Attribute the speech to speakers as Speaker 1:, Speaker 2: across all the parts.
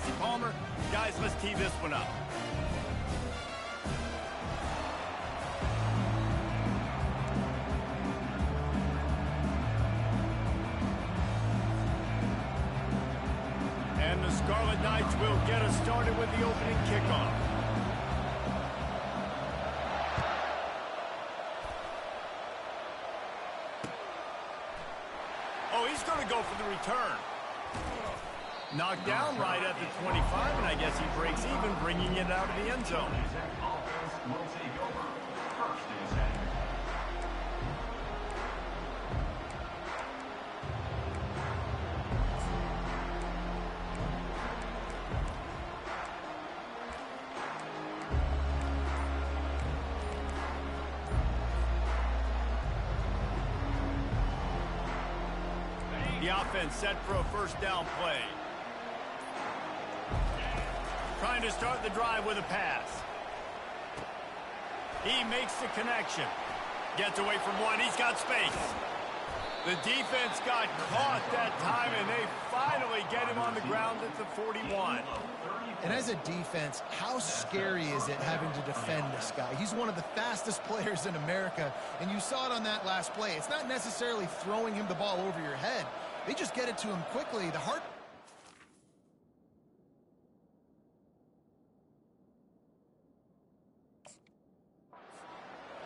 Speaker 1: Jesse Palmer. Guys, let's tee this one up. And the Scarlet Knights will get us started with the opening kickoff. Oh, he's going to go for the return. Knocked down right at the 25, and I guess he breaks even, bringing it out of the end zone. The offense set for a first down play. Trying to start the drive with a pass. He makes the connection. Gets away from one. He's got space. The defense got caught that time, and they finally get him on the ground at the 41.
Speaker 2: And as a defense, how scary is it having to defend this guy? He's one of the fastest players in America, and you saw it on that last play. It's not necessarily throwing him the ball over your head. They just get it to him quickly. The heart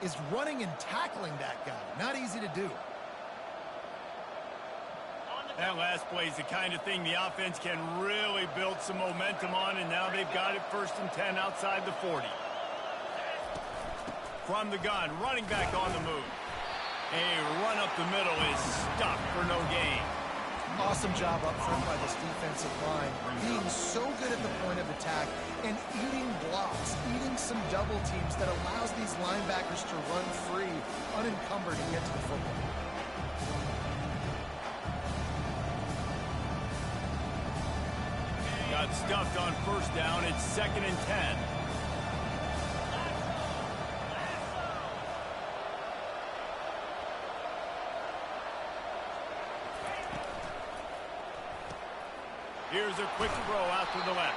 Speaker 2: is running and tackling that guy. Not easy to do.
Speaker 1: That last play is the kind of thing the offense can really build some momentum on, and now they've got it 1st and 10 outside the 40. From the gun, running back on the move. A run up the middle is stuck for no gain.
Speaker 2: Awesome job up front by this defensive line, being so good at the point of attack and eating blocks, eating some double teams that allows these linebackers to run free, unencumbered, and get to the football.
Speaker 1: Got stuffed on first down. It's 2nd and 10. Here's a quick throw out to the left.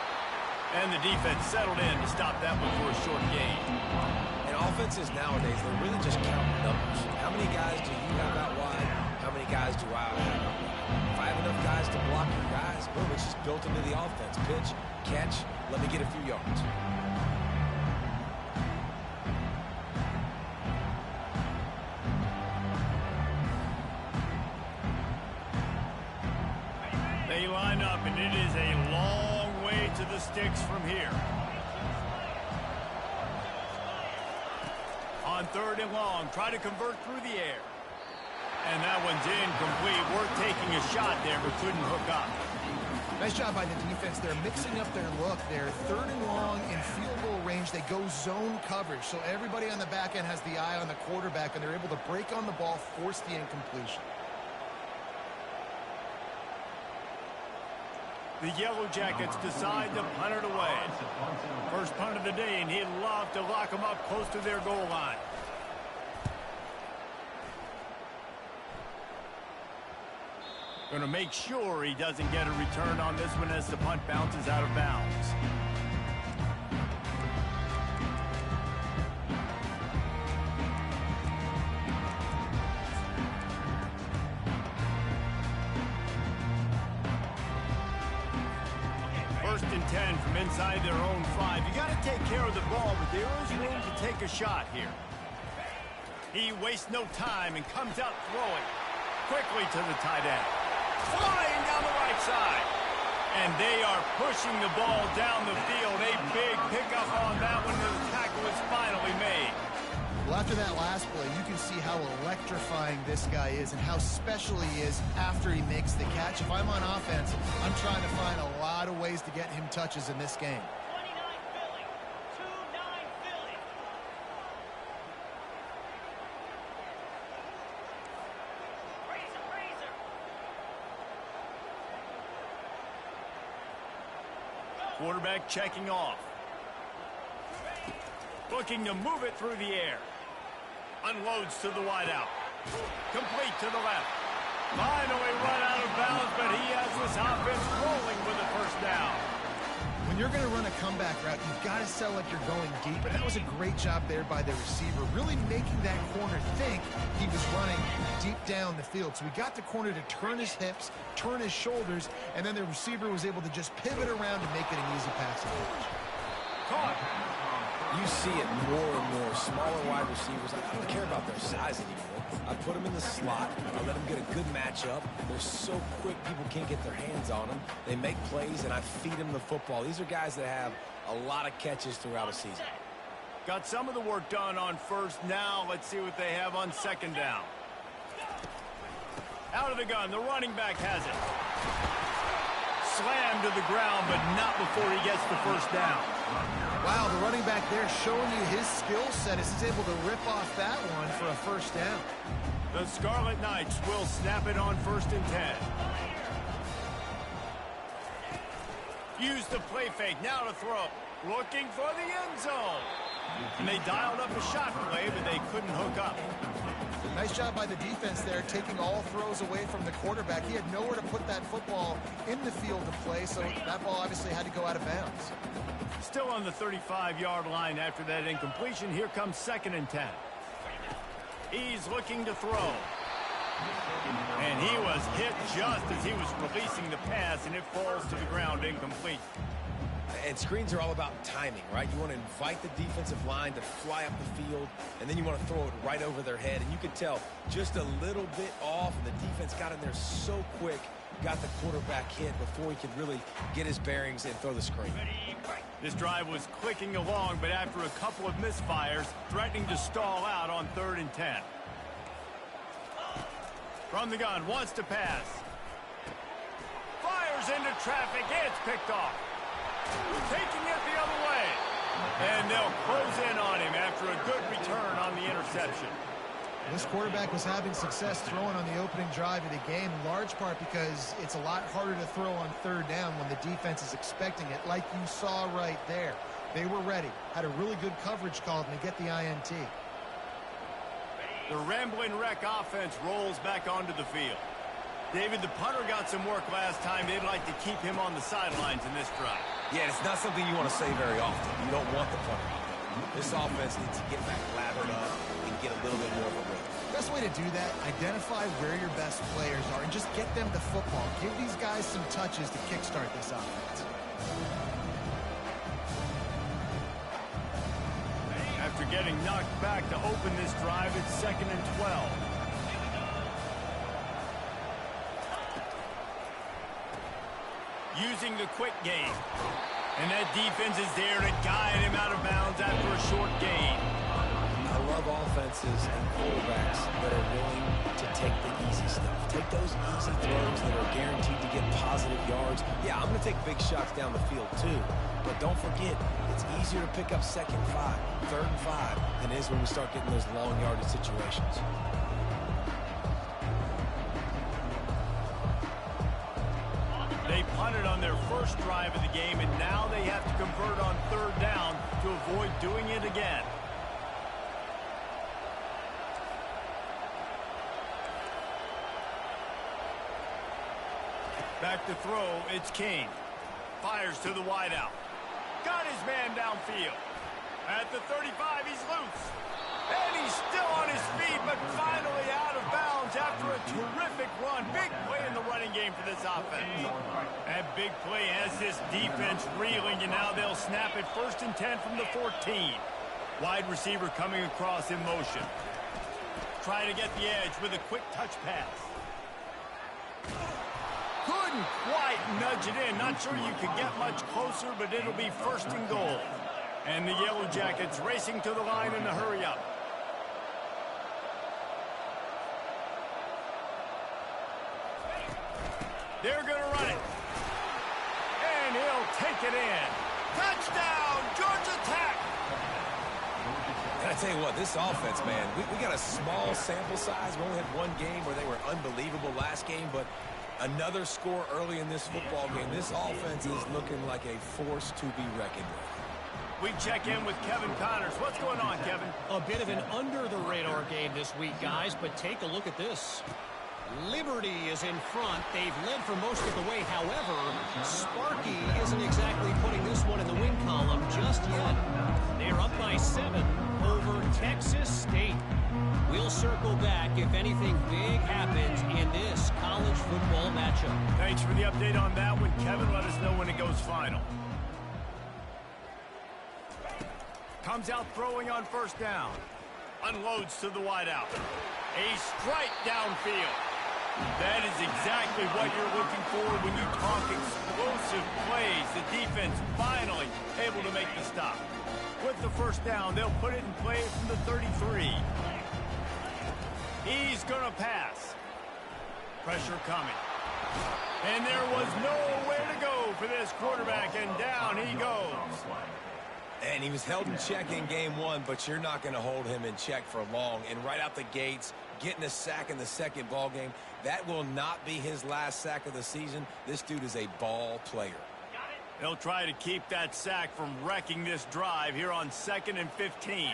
Speaker 1: And the defense settled in to stop that one for a short gain.
Speaker 3: And offenses nowadays, they're really just counting numbers. How many guys do you have out wide? How many guys do I have out wide? If I have enough guys to block your guys, boom, it's just built into the offense. Pitch, catch, let me get a few yards.
Speaker 1: They line up, and it is a long way to the sticks from here. On 3rd and long, try to convert through the air. And that one's incomplete. Worth taking a shot there, but couldn't hook up.
Speaker 2: Nice job by the defense. They're mixing up their look. They're 3rd and long in field goal range. They go zone coverage. So everybody on the back end has the eye on the quarterback, and they're able to break on the ball, force the incompletion.
Speaker 1: The Yellow Jackets decide to punt it away. First punt of the day, and he'd love to lock them up close to their goal line. Going to make sure he doesn't get a return on this one as the punt bounces out of bounds. And 10 from inside their own 5. You got to take care of the ball, but there is room to take a shot here. He wastes no time and comes out throwing quickly to the tight end. Flying down the right side. And they are pushing the ball down the field. A big pickup on that one. The tackle is finally made.
Speaker 2: Well, after that last play, you can see how electrifying this guy is and how special he is after he makes the catch. If I'm on offense, I'm trying to find a lot of ways to get him touches in this game.
Speaker 4: 29 Philly. 2-9 Philly. Razor.
Speaker 1: Quarterback checking off. Looking to move it through the air. Unloads to the wideout. Complete to the left. Finally run out of bounds, but he has this offense rolling with the first down.
Speaker 2: you're going to run a comeback route, you've got to sell like you're going deep. And that was a great job there by the receiver, really making that corner think he was running deep down the field. So we got the corner to turn his hips, turn his shoulders, and then the receiver was able to just pivot around and make it an easy passing catch.
Speaker 1: Caught.
Speaker 3: You see it more and more. Smaller wide receivers, I don't care about their size anymore. I put them in the slot. I let them get a good matchup. They're so quick, people can't get their hands on them. They make plays, and I feed them the football. These are guys that have a lot of catches throughout a season.
Speaker 1: Got some of the work done on first. Now let's see what they have on second down. Out of the gun, the running back has it. Slammed to the ground, but not before he gets the first down.
Speaker 2: Wow, the running back there showing you his skill set as he's able to rip off that one for a first down.
Speaker 1: The Scarlet Knights will snap it on 1st and 10. Use the play fake, now to throw. Looking for the end zone. And they dialed up a shot play, but they couldn't hook up.
Speaker 2: Nice job by the defense there, taking all throws away from the quarterback. He had nowhere to put that football in the field to play, so that ball obviously had to go out of bounds.
Speaker 1: Still on the 35-yard line after that incompletion. Here comes 2nd and 10. He's looking to throw. And he was hit just as he was releasing the pass, and it falls to the ground incomplete.
Speaker 3: And screens are all about timing, right? You want to invite the defensive line to fly up the field, and then you want to throw it right over their head. And you could tell just a little bit off, and the defense got in there so quick, got the quarterback hit before he could really get his bearings and throw the screen.
Speaker 1: This drive was clicking along, but after a couple of misfires, threatening to stall out on 3rd and 10. From the gun, wants to pass. Fires into traffic, it's picked off. Taking it the other way. And they'll close in on him after a good return on the interception.
Speaker 2: This quarterback was having success throwing on the opening drive of the game, in large part because it's a lot harder to throw on 3rd down when the defense is expecting it, like you saw right there. They were ready, had a really good coverage call, and they get the INT.
Speaker 1: The Ramblin' Wreck offense rolls back onto the field. David, the punter got some work last time. They'd like to keep him on the sidelines in this drive.
Speaker 3: Yeah, it's not something you want to say very often. You don't want the punter out there. This offense needs to get back lathered up and get a little bit more of a rhythm.
Speaker 2: Best way to do that, identify where your best players are and just get them the football. Give these guys some touches to kickstart this offense.
Speaker 1: After getting knocked back to open this drive, it's 2nd and 12. Using the quick game. And that defense is there to guide him out of bounds after a short gain.
Speaker 3: I love offenses and quarterbacks that are willing to take the easy stuff. Take those easy throws that are guaranteed to get positive yards. Yeah, I'm going to take big shots down the field too. But don't forget, it's easier to pick up 2nd and 5, 3rd and 5 than it is when we start getting those long yardage situations.
Speaker 1: They punted on their first drive of the game, and now they have to convert on 3rd down to avoid doing it again. Back to throw, it's King. Fires to the wideout. Got his man downfield. At the 35, he's loose. And he's still on his feet, but finally out of bounds after a terrific run. Big play in the running game for this offense. That big play has this defense reeling, and now they'll snap it 1st and 10 from the 14. Wide receiver coming across in motion. Trying to get the edge with a quick touch pass. Couldn't quite nudge it in. Not sure you could get much closer, but it'll be 1st and goal. And the Yellow Jackets racing to the line in a hurry-up. They're going to run it. And he'll take it in. Touchdown, Georgia Tech.
Speaker 3: And I tell you what, this offense, man, we got a small sample size. We only had one game where they were unbelievable last game, but another score early in this football game. This offense is looking like a force to be reckoned with.
Speaker 1: We check in with Kevin Connors. What's going on, Kevin?
Speaker 5: A bit of an under-the-radar game this week, guys, but take a look at this. Liberty is in front. They've led for most of the way. However, Sparky isn't exactly putting this one circle back if anything big happens in this college football matchup.
Speaker 1: Thanks for the update on that one, Kevin. Let us know when it goes final. Comes out throwing on first down. Unloads to the wideout. A strike downfield. That is exactly what you're looking for when you talk explosive plays. The defense finally able to make the stop. With the first down, they'll put it in play from the 33. He's going to pass. Pressure coming. And there was nowhere to go for this quarterback, and down he goes.
Speaker 3: And he was held in check in game one, but you're not going to hold him in check for long. And right out the gates, getting a sack in the second ball game, that will not be his last sack of the season. This dude is a ball player.
Speaker 1: They'll try to keep that sack from wrecking this drive here on 2nd and 15.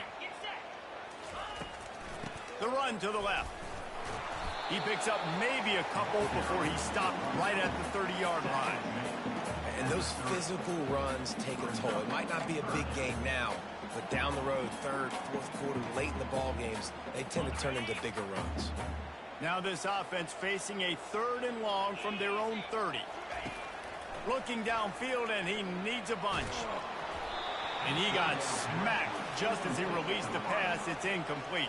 Speaker 1: The run to the left. He picks up maybe a couple before he stopped right at the 30-yard line.
Speaker 3: And those physical runs take a toll. It might not be a big game now, but down the road, third, fourth quarter, late in the ball games, they tend to turn into bigger runs.
Speaker 1: Now this offense facing a 3rd and long from their own 30. Looking downfield, and he needs a bunch. And he got smacked just as he released the pass. It's incomplete.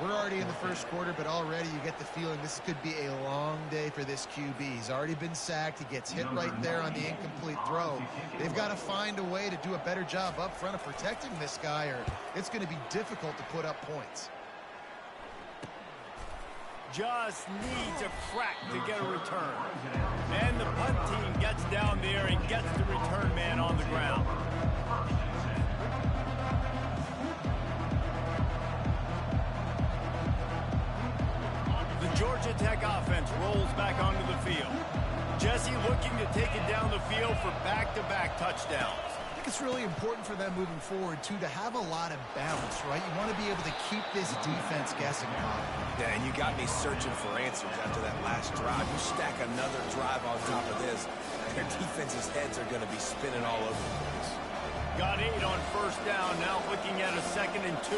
Speaker 2: We're already in the first quarter, but already you get the feeling this could be a long day for this QB. He's already been sacked. He gets hit right there on the incomplete throw. They've got to find a way to do a better job up front of protecting this guy, or it's going to be difficult to put up points.
Speaker 1: Just needs a crack to get a return. And the punt team gets down there and gets the return man on the ground. The Georgia Tech offense rolls back onto the field. Jesse looking to take it down the field for back-to-back touchdowns.
Speaker 2: I think it's really important for them moving forward, too, to have a lot of balance, right? You want to be able to keep this defense guessing, Bob.
Speaker 3: Yeah, and you got me searching for answers after that last drive. You stack another drive on top of this, their defense's heads are going to be spinning all over the place.
Speaker 1: Got 8 on first down, now looking at a 2nd and 2.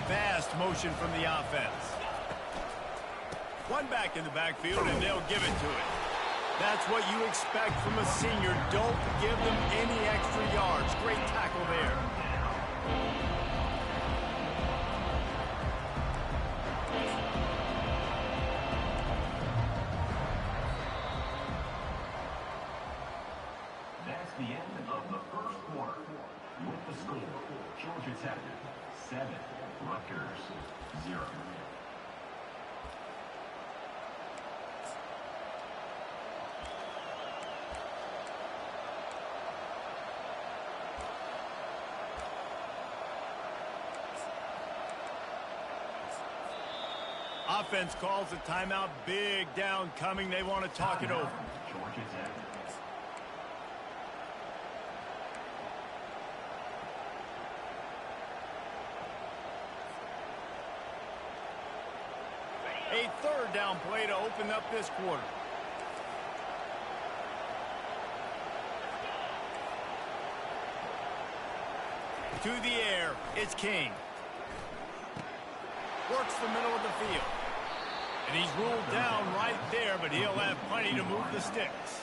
Speaker 1: Fast motion from the offense. One back in the backfield, and they'll give it to it. That's what you expect from a senior. Don't give them any extra yards. Great tackle there.
Speaker 6: That's the end of the first quarter. With the score, Georgia Tech 7, Rutgers 0.
Speaker 1: Offense calls a timeout. Big down coming. They want to talk it over.
Speaker 6: Georgia Tech.
Speaker 1: A 3rd down play to open up this quarter. To the air, it's King. Works the middle of the field. And he's ruled down right there, but he'll have plenty to move the sticks.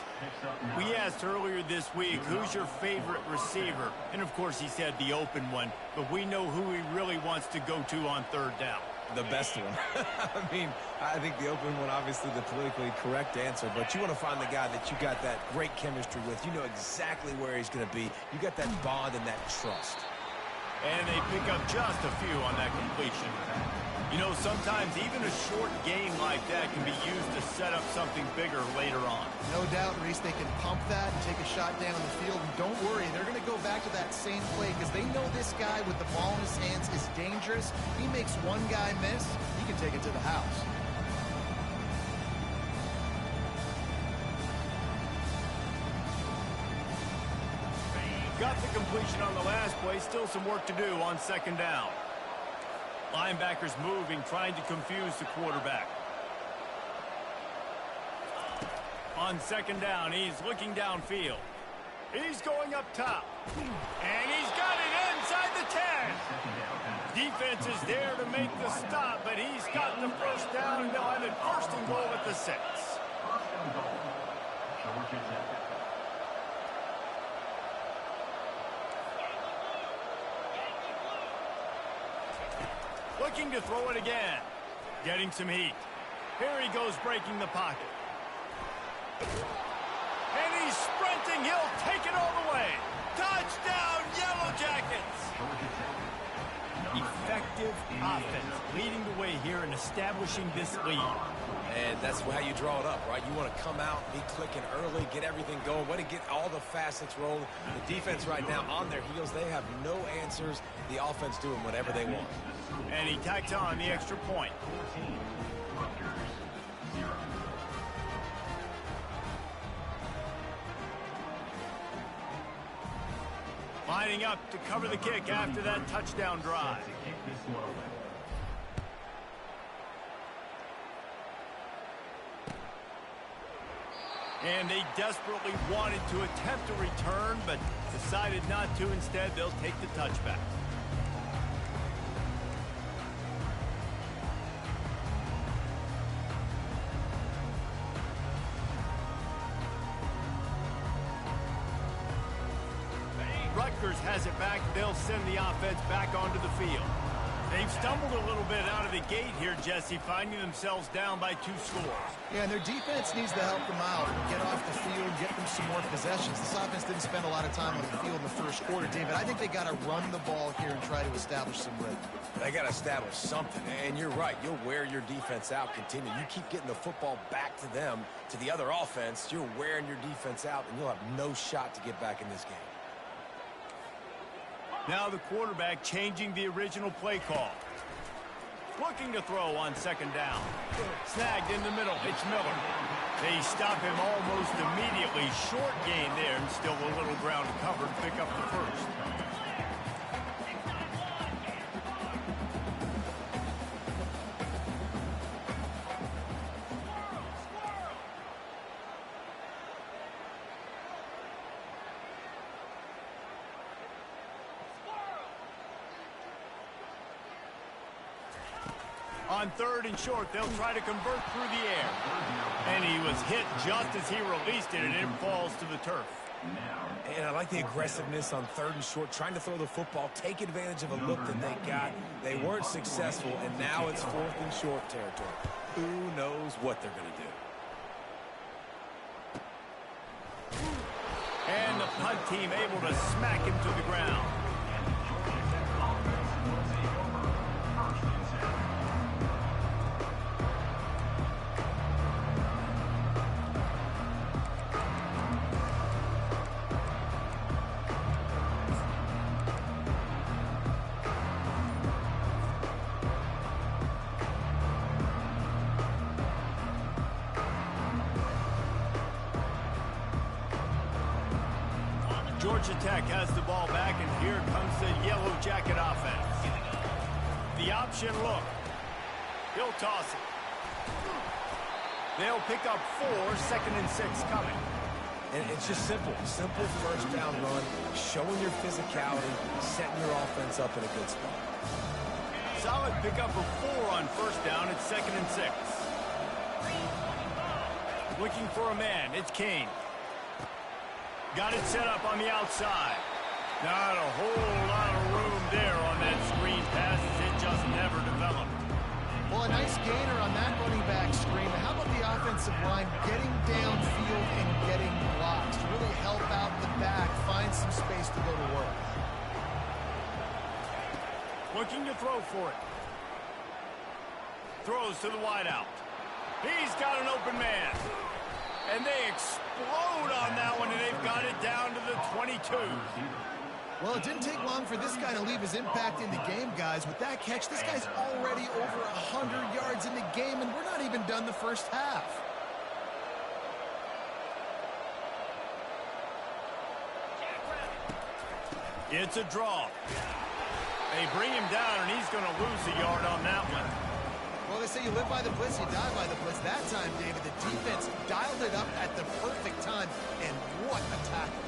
Speaker 1: We asked earlier this week, who's your favorite receiver? And, of course, he said the open one, but we know who he really wants to go to on 3rd down.
Speaker 3: The best one. I mean, I think the open one, obviously the politically correct answer, but you want to find the guy that you got that great chemistry with. You know exactly where he's going to be. You got that bond and that trust.
Speaker 1: And they pick up just a few on that completion. You know, sometimes even a short game like that can be used to set up something bigger later on.
Speaker 2: No doubt, Reese, they can pump that and take a shot down the field. And don't worry, they're going to go back to that same play because they know this guy with the ball in his hands is dangerous. He makes one guy miss, he can take it to the house.
Speaker 1: Got the completion on the last play. Still some work to do on 2nd down. Linebackers moving, trying to confuse the quarterback. On 2nd down, he's looking downfield. He's going up top. And he's got it inside the 10. defense is there to make the stop, but he's got the first down, and they'll have it first and goal at the 6.
Speaker 6: First and goal. Georgia Tech.
Speaker 1: Looking to throw it again. Getting some heat. Here he goes breaking the pocket. And he's sprinting. He'll take it all the way. Touchdown, Yellow Jackets! Effective offense leading the way here and establishing this lead.
Speaker 3: And that's how you draw it up, right? You want to come out, be clicking early, get everything going, want to get all the facets rolling. The defense right now on their heels, they have no answers. The offense doing whatever they want.
Speaker 1: And he tacks on the extra point.
Speaker 6: 14. Rutgers, 0.
Speaker 1: Lining up to cover the kick after that touchdown drive.
Speaker 6: To kick this one away.
Speaker 1: And they desperately wanted to attempt a return, but decided not to. Instead, they'll take the touchback. Rutgers has it back. They'll send the offense back onto the field. They've stumbled a little bit out of the gate here, Jesse, finding themselves down by 2 scores.
Speaker 2: Yeah, and their defense needs to help them out, get off the field, get them some more possessions. This offense didn't spend a lot of time on the field in the first quarter, David. I think they got to run the ball here and try to establish some rhythm.
Speaker 3: They got to establish something, and you're right. You'll wear your defense out. Continue. You keep getting the football back to them, to the other offense. You're wearing your defense out, and you'll have no shot to get back in this game.
Speaker 1: Now the quarterback changing the original play call. Looking to throw on 2nd down. Snagged in the middle. It's Miller. They stop him almost immediately. Short gain there, and still a little ground to cover to pick up the first. On 3rd and short, they'll try to convert through the air. And he was hit just as he released it, and it falls to the turf.
Speaker 3: And I like the aggressiveness on 3rd and short, trying to throw the football, take advantage of a look that they got. They weren't successful, and now it's 4th and short territory. Who knows what they're going to do?
Speaker 1: And the punt team able to smack him to the ground. Georgia Tech has the ball back, and here comes the Yellow Jacket offense. The option look. He'll toss it. They'll pick up 4, 2nd and 6 coming.
Speaker 3: And it's just simple. Simple 1st down run, showing your physicality, setting your offense up in a good spot.
Speaker 1: Solid pickup of 4 on 1st down. It's 2nd and 6. Looking for a man. It's Kane. Got it set up on the outside. Not a whole lot of room there on that screen pass, as it just never developed.
Speaker 2: Well, a nice gainer on that running back screen. How about the offensive line getting downfield and getting blocks to really help out the back, find some space to go to work?
Speaker 1: Looking to throw for it. Throws to the wideout. He's got an open man. And they explode on that one, and they've got it down to the 22.
Speaker 2: Well, it didn't take long for this guy to leave his impact in the game, guys. With that catch, this guy's already over 100 yards in the game, and we're not even done the first half.
Speaker 1: It's a draw. They bring him down, and he's going to lose a yard on that one.
Speaker 2: Well, they say you live by the blitz, you die by the blitz. That time, David, the defense dialed it up at the perfect time, and what a tackle.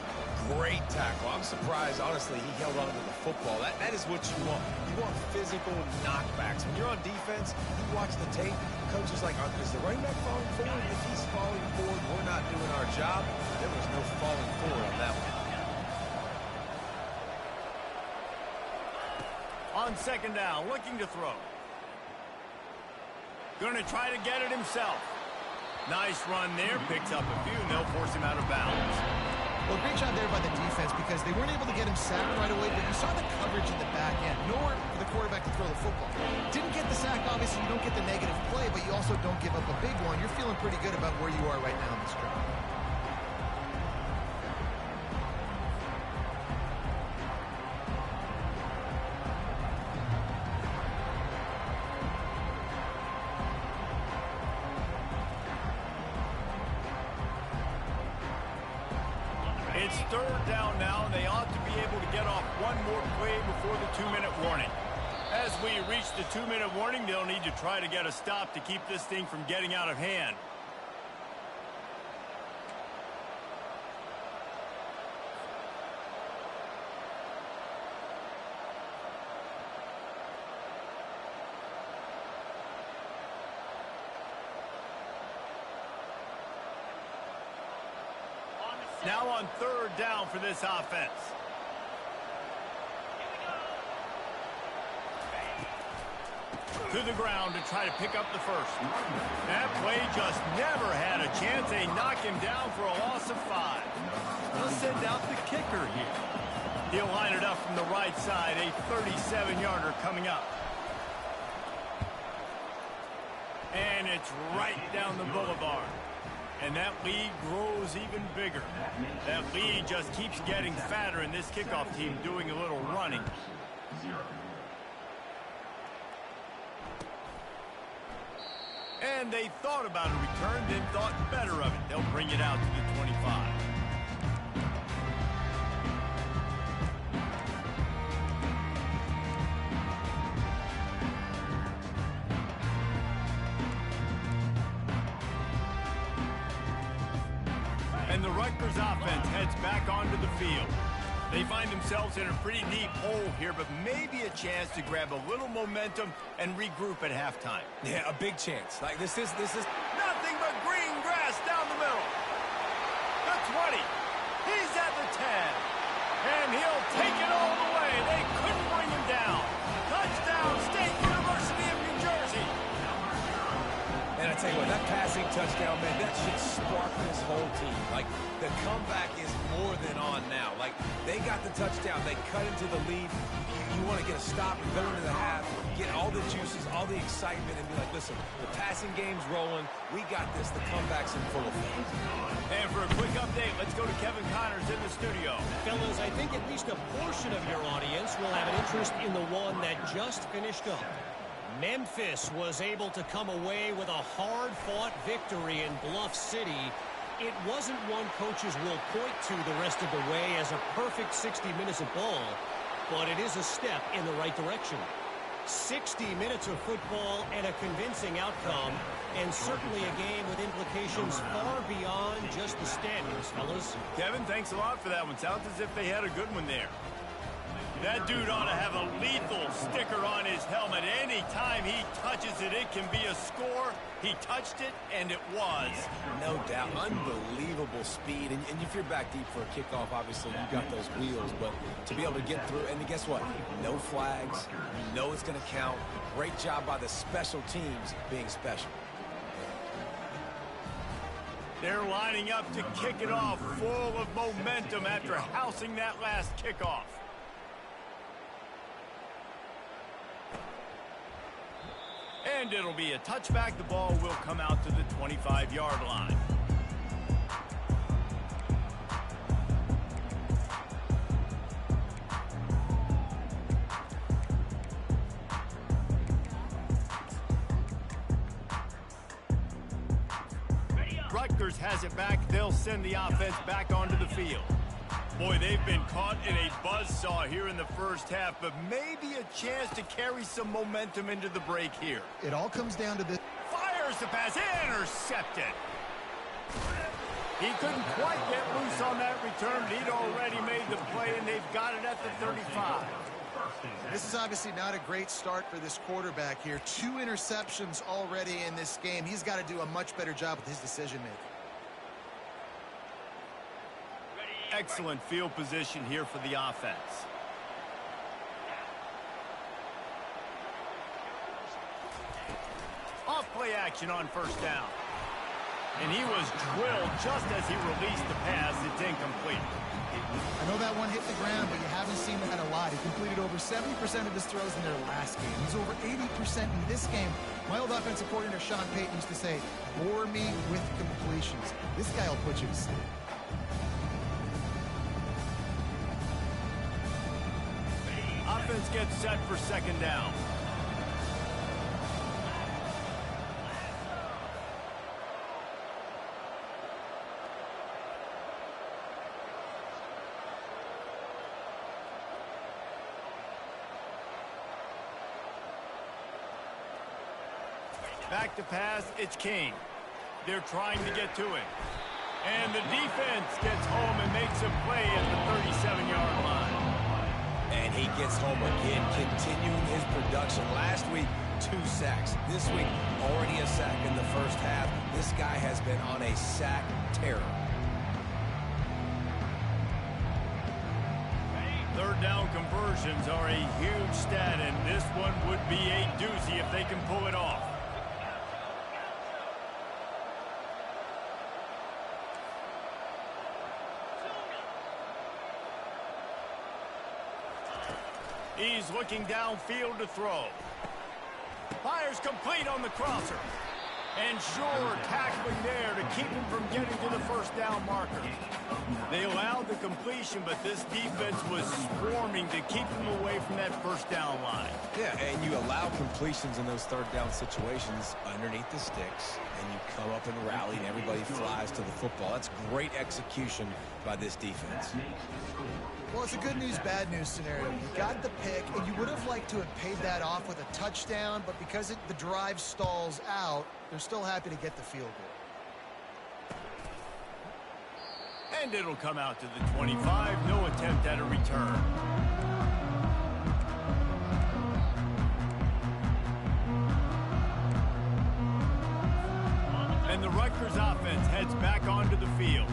Speaker 3: Great Great tackle. I'm surprised, honestly, he held on to the football. That is what you want. You want physical knockbacks. When you're on defense, you watch the tape, coach is like, is the running back falling forward? If he's falling forward, we're not doing our job. There was no falling forward on that one.
Speaker 1: On second down, looking to throw. Going to try to get it himself. Nice run there. Picks up a few, and they'll force him out of bounds.
Speaker 2: Well, great job there by the defense because they weren't able to get him sacked right away, but you saw the coverage in the back end. Nowhere for the quarterback to throw the football. Didn't get the sack, obviously. You don't get the negative play, but you also don't give up a big one. You're feeling pretty good about where you are right now in this drive.
Speaker 1: It's third down now, and they ought to be able to get off one more play before the 2-minute warning. As we reach the 2-minute warning, they'll need to try to get a stop to keep this thing from getting out of hand. Now on third down for this offense. To the ground to try to pick up the first. That play just never had a chance. They knock him down for a loss of 5. They'll send out the kicker here. He'll line it up from the right side. A 37-yarder coming up. And it's right down the boulevard. And that lead grows even bigger. That lead just keeps getting fatter, and this kickoff team doing a little running. And they thought about a return, then thought better of it. They'll bring it out to the 25. And the Rutgers offense heads back onto the field. They find themselves in a pretty deep hole here, but maybe a chance to grab a little momentum and regroup at halftime.
Speaker 3: Yeah, a big chance. Like this is
Speaker 1: Nothing but green grass down the middle. The 20. He's at the 10. And he'll take it all the way. They couldn't bring him down. Touchdown, State University of New Jersey.
Speaker 3: And I tell you what, that passing touchdown, man, that should spark this whole team. Like, the comeback is more than on now. Like, they got the touchdown. They cut into the lead. You want to get a stop and go into the half, get all the juices, all the excitement, and be like, listen, the passing game's rolling. We got this. The comeback's in full effect.
Speaker 1: And for a quick update, let's go to Kevin Connors in the studio.
Speaker 5: Fellas, I think at least a portion of your audience will have an interest in the one that just finished up. Memphis was able to come away with a hard-fought victory in Bluff City. It wasn't one coaches will point to the rest of the way as a perfect 60 minutes of ball, but it is a step in the right direction. 60 minutes of football and a convincing outcome, and certainly a game with implications far beyond just the standings, fellas.
Speaker 1: Kevin, thanks a lot for that one. Sounds as if they had a good one there. That dude ought to have a lethal sticker on his helmet. Anytime he touches it, it can be a score. He touched it, and it was.
Speaker 3: No doubt. Unbelievable speed. And if you're back deep for a kickoff, obviously, you got those wheels. But to be able to get through, and guess what? No flags. You know it's going to count. Great job by the special teams being special.
Speaker 1: They're lining up to kick it off full of momentum after housing that last kickoff. And it'll be a touchback. The ball will come out to the 25-yard line. Rutgers has it back. They'll send the offense back onto the field. Boy, they've been caught in a buzzsaw here in the first half, but maybe a chance to carry some momentum into the break here.
Speaker 2: It all comes down to this.
Speaker 1: Fires the pass, intercepted. He couldn't quite get loose on that returned. He'd already made the play, and they've got it at the 35.
Speaker 2: This is obviously not a great start for this quarterback here. 2 interceptions already in this game. He's got to do a much better job with his decision-making.
Speaker 1: Excellent field position here for the offense. Off play action on first down. And he was drilled just as he released the pass. It's incomplete.
Speaker 2: I know that one hit the ground, but you haven't seen that a lot. He completed over 70% of his throws in their last game. He's over 80% in this game. My old offensive coordinator, Sean Payton, used to say, bore me with completions. This guy will put you to sleep.
Speaker 1: Offense gets set for second down. Back to pass, it's King. They're trying to get to it. And the defense gets home and makes a play at the 37-yard line.
Speaker 3: And he gets home again, continuing his production. Last week, 2 sacks. This week, already a sack in the first half. This guy has been on a sack terror.
Speaker 1: Third down conversions are a huge stat, and this one would be a doozy if they can pull it off. He's looking downfield to throw. Fires complete on the crosser. And sure, tackling there to keep him from getting to the first down marker. They allowed the completion, but this defense was swarming to keep him away from that first down line.
Speaker 3: Yeah, and you allow completions in those third down situations underneath the sticks, and you come up and rally, and everybody flies to the football. That's great execution by this defense.
Speaker 2: Well, it's a good news, bad news scenario. You got the pick, and you would have liked to have paid that off with a touchdown, but because the drive stalls out, they're still happy to get the field goal.
Speaker 1: And it'll come out to the 25. No attempt at a return. And the Rutgers offense heads back onto the field.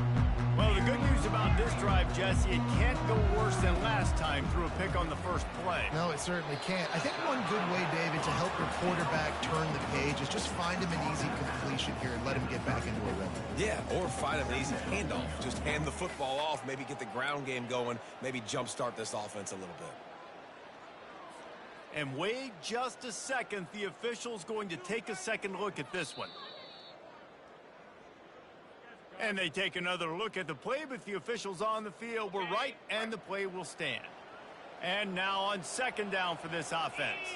Speaker 1: Well, the good news about this drive, Jesse, it can't go worse than last time through a pick on the first play.
Speaker 2: No, it certainly can't. I think one good way, David, to help your quarterback turn the page is just find him an easy completion here and let him get back into a rhythm.
Speaker 3: Yeah, or find him an easy handoff. Just hand the football off, maybe get the ground game going, maybe jumpstart this offense a little bit.
Speaker 1: And wait just a second. The official's going to take a second look at this one. And they take another look at the play, but the officials on the field were right, and the play will stand. And now on second down for this offense.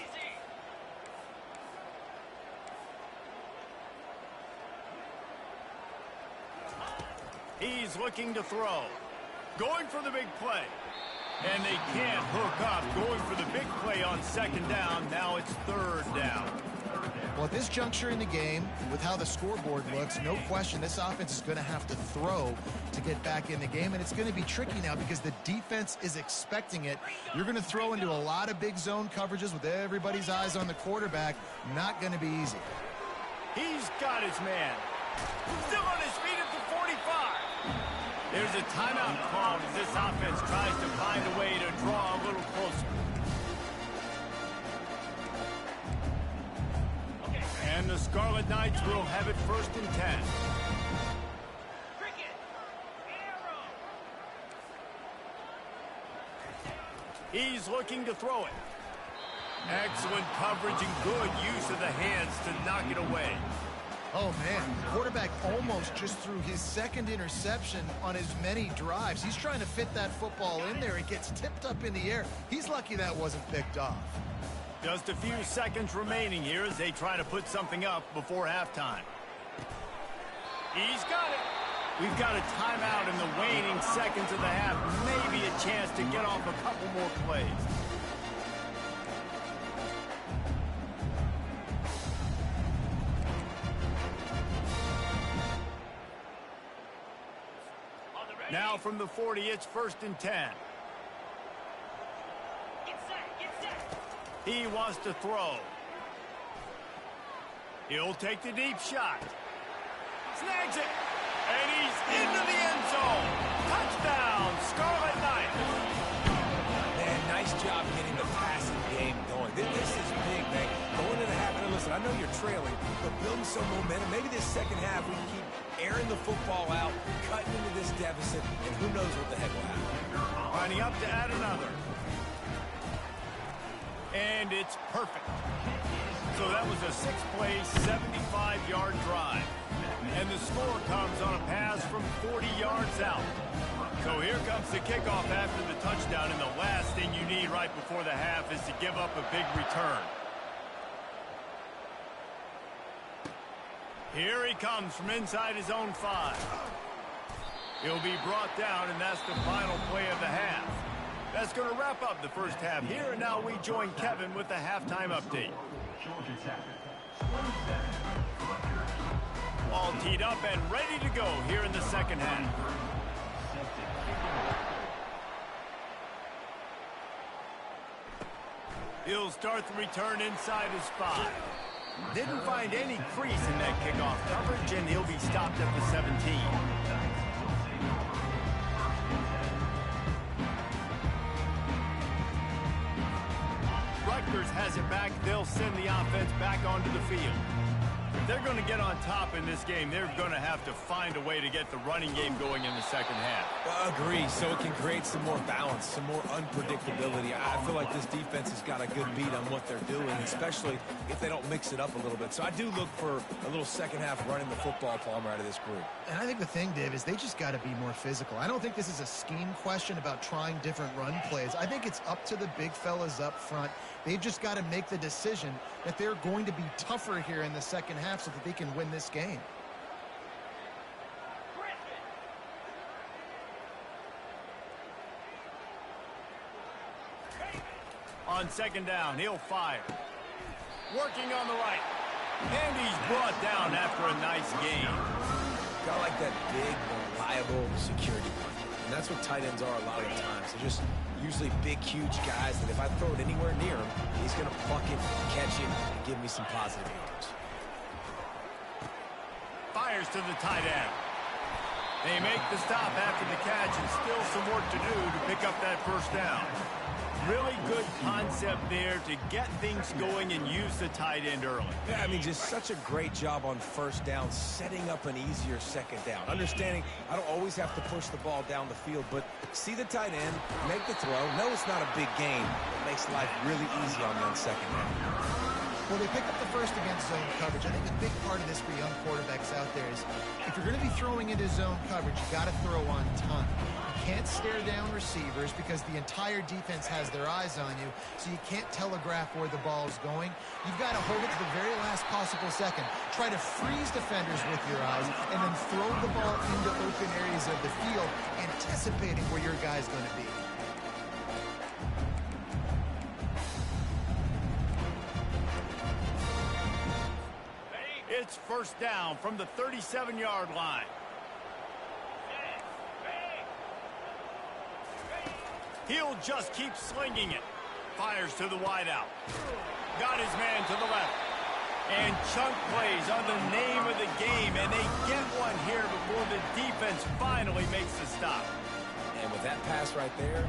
Speaker 1: He's looking to throw. Going for the big play. And they can't hook up. Going for the big play on second down. Now it's third down.
Speaker 2: Well, at this juncture in the game, with how the scoreboard looks, no question this offense is going to have to throw to get back in the game, and it's going to be tricky now because the defense is expecting it. You're going to throw into a lot of big zone coverages with everybody's eyes on the quarterback. Not going to be easy.
Speaker 1: He's got his man. Still on his feet at the 45. There's a timeout called as this offense tries to find a way to draw a little closer. And the Scarlet Knights will have it first and 10. He's looking to throw it. Excellent coverage and good use of the hands to knock it away.
Speaker 2: Oh, man, the quarterback almost just threw his second interception on as many drives. He's trying to fit that football in there. It gets tipped up in the air. He's lucky that wasn't picked off.
Speaker 1: Just a few seconds remaining here as they try to put something up before halftime. He's got it. We've got a timeout in the waning seconds of the half. Maybe a chance to get off a couple more plays. Now Now from the 40, it's 1st and 10.
Speaker 4: Get set.
Speaker 1: He wants to throw. He'll take the deep shot. Snags it. And he's into the end zone. Touchdown, Scarlet Knights.
Speaker 3: Man, nice job getting the passing game going. This is big, man. Going into the half, and listen, I know you're trailing, but building some momentum. Maybe this second half we can keep airing the football out, cutting into this deficit, and who knows what the heck will happen.
Speaker 1: Lining up to add another. And it's perfect. So that was a 6-play, 75-yard drive. And the score comes on a pass from 40 yards out. So here comes the kickoff after the touchdown, and the last thing you need right before the half is to give up a big return. Here he comes from inside his own 5. He'll be brought down, and that's the final play of the half. That's going to wrap up the first half here, and now we join Kevin with the halftime update. All teed up and ready to go here in the second half. He'll start the return inside his 5. Didn't find any crease in that kickoff coverage, and he'll be stopped at the 17. Rutgers has it back. They'll send the offense back onto the field. If they're going to get on top in this game, they're going to have to find a way to get the running game going in the second half.
Speaker 3: Agree, so it can create some more balance, some more unpredictability. I feel like this defense has got a good beat on what they're doing, especially if they don't mix it up a little bit. So I do look for a little second half running the football, Palmer, out of this group.
Speaker 2: And I think the thing, Dave, is they just got to be more physical. I don't think this is a scheme question about trying different run plays. I think it's up to the big fellas up front. They've just got to make the decision that they're going to be tougher here in the second half so that they can win this game.
Speaker 1: On second down, he'll fire. Working on the right. And he's brought down after a nice gain.
Speaker 3: Got like that big, reliable security blanket. And that's what tight ends are a lot of the times. They're just usually big, huge guys that if I throw it anywhere near him, he's going to pluck it, catch it, and give me some positive yards.
Speaker 1: Fires to the tight end. They make the stop after the catch, and still some work to do to pick up that first down. Really good concept there to get things going and use the tight end early.
Speaker 3: Yeah, I mean, just such a great job on first down, setting up an easier second down. Understanding I don't always have to push the ball down the field, but see the tight end, make the throw. No, it's not a big gain. It makes life really easy on you on second down.
Speaker 2: Well, they pick up the first against zone coverage. I think a big part of this for young quarterbacks out there is if you're going to be throwing into zone coverage, you got to throw on time. You can't stare down receivers because the entire defense has their eyes on you, so you can't telegraph where the ball's going. You've got to hold it to the very last possible second. Try to freeze defenders with your eyes and then throw the ball into open areas of the field, anticipating where your guy's going to be.
Speaker 1: It's first down from the 37-yard line. He'll just keep slinging it. Fires to the wideout. Got his man to the left. And chunk plays on the name of the game, and they get one here before the defense finally makes the stop.
Speaker 3: And with that pass right there,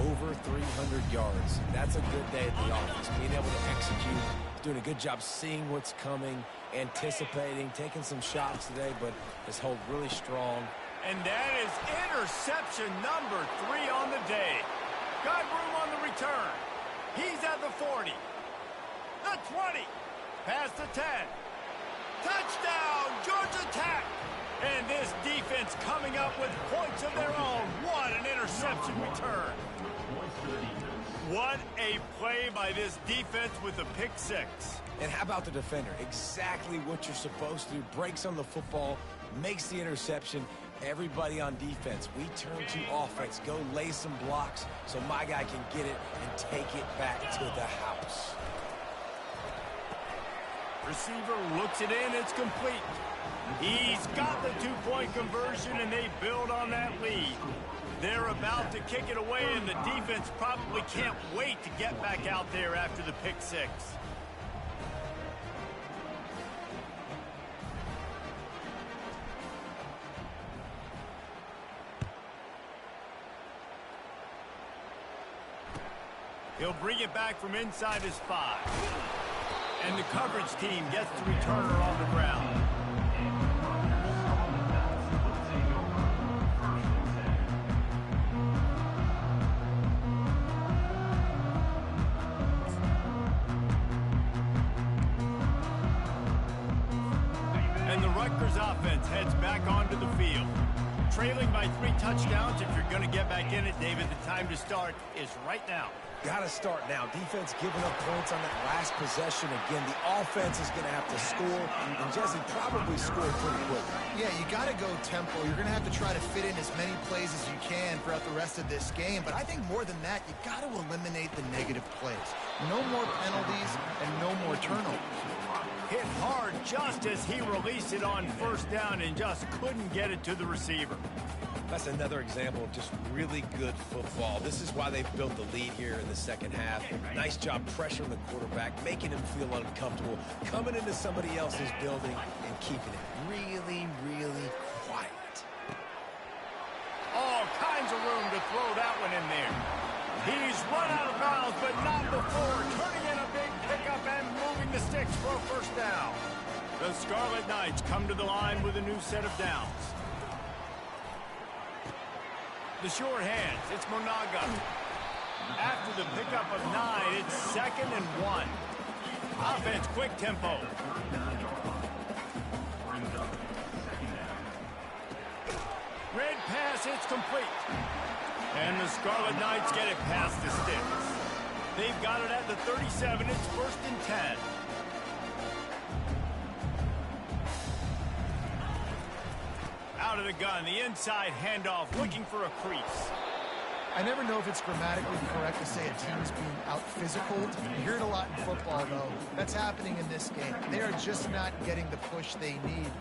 Speaker 3: over 300 yards. That's a good day at the office. Being able to execute, doing a good job seeing what's coming, anticipating, taking some shots today, but has held really strong.
Speaker 1: And that is interception number 3 on the day. Got room on the return. He's at the 40. The 20. Past the 10. Touchdown, Georgia Tech. And this defense coming up with points of their own. What an interception return. What a play by this defense with a pick 6.
Speaker 3: And how about the defender? Exactly what you're supposed to do. Breaks on the football, makes the interception. Everybody on defense, we turn to offense. Go lay some blocks so my guy can get it and take it back to the house.
Speaker 1: Receiver looks it in. It's complete. He's got the two-point conversion, and they build on that lead. They're about to kick it away, and the defense probably can't wait to get back out there after the pick six. He'll bring it back from inside his 5. And the coverage team gets the returner on the ground. And the Rutgers offense heads back onto the field. Trailing by 3 touchdowns. If you're going to get back in it, David, the time to start is right now.
Speaker 3: Got to start now. Defense giving up points on that last possession. Again, the offense is going to have to score, and Jesse probably scored pretty quick.
Speaker 2: Yeah, you got to go tempo. You're going to have to try to fit in as many plays as you can throughout the rest of this game. But I think more than that, you got to eliminate the negative plays. No more penalties and no more turnovers.
Speaker 1: Hit hard just as he released it on first down and just couldn't get it to the receiver.
Speaker 3: That's another example of just really good football. This is why they've built the lead here in the second half. Nice job pressuring the quarterback, making him feel uncomfortable, coming into somebody else's building and keeping it really, really quiet.
Speaker 1: All kinds of room to throw that one in there. He's run out of bounds, but not before turning in a big pickup and moving the sticks for a first down. The Scarlet Knights come to the line with a new set of downs. The short hands, it's Monaga. After the pickup of 9, it's 2nd and 1. Offense, quick tempo. Red pass, it's complete. And the Scarlet Knights get it past the sticks. They've got it at the 37, it's 1st and 10. Out of the gun, the inside handoff, looking for a crease.
Speaker 2: I never know if it's grammatically correct to say a team is being out-physicaled. You hear it a lot in football, though. That's happening in this game. They are just not getting the push they need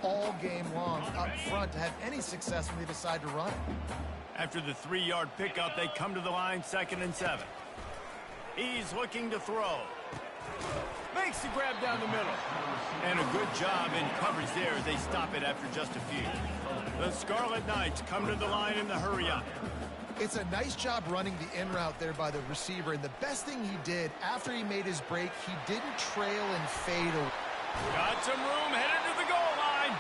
Speaker 2: all game long up front to have any success when they decide to run it.
Speaker 1: After the 3-yard pickup, they come to the line 2nd and 7. He's looking to throw. Makes the grab down the middle. And a good job in coverage there as they stop it after just a few. The Scarlet Knights come to the line in the hurry-up.
Speaker 2: It's a nice job running the in route there by the receiver, and the best thing he did after he made his break, he didn't trail and fade away.
Speaker 1: Got some room, headed to the goal line.